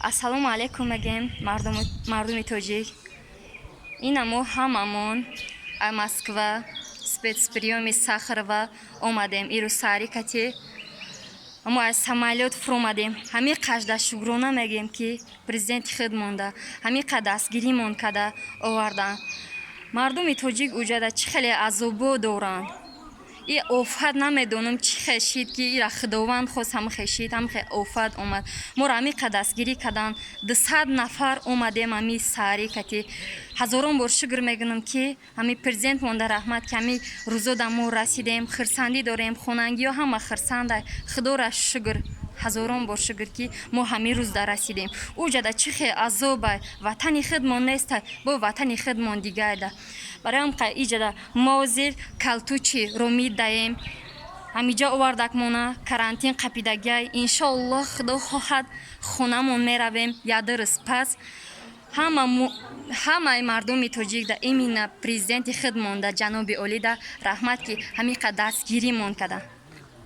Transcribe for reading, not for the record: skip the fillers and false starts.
Ассалому алайкум мегем мардуми тоҷик. Ина мо ҳамамон аз Москва спецприёми Сахарова омадем. Ирӯ сарикати мо аз самолёт фурӯмадем. Ҳамин қадр шукрона мегем ки президенти худмонда ҳамин қадр дастгиримон када овардан. Мардуми тоҷик уҷада чӣ хеле азобо доранд. И офат намедонам чӣ хешид ки ира худованд хост ҳам хешид ҳам офат омад. Моро ҳамин қадр дастгирӣ кадан 200 нафар омадем ҳамин сарикати. Ҳазорон бор шукр мекунам ки ҳамин президент монда раҳмат ки ҳамин рӯзо да мо расидем. Хурсандӣ дорем, хонагиҳо ҳама хурсанда. Худора шукр. Ҳазорон бор шукр ки мо ҳамин рӯз да расидем. Уҷада чӣ хеле азоба ватани худмон неста, бо ватани худмон дигайда. Барои ҳам иҷада мозир калтучи ромид даем. Ҳамиҷа овардакмона карантин қапидагай. Иншоаллоҳ худо хоҳад хонамон меравем яду рӯз пас. ҳамаи мардуми тоҷик да имина президенти худмон да ҷаноби олӣ да раҳмат ки ҳамин қадр дастгиримон када.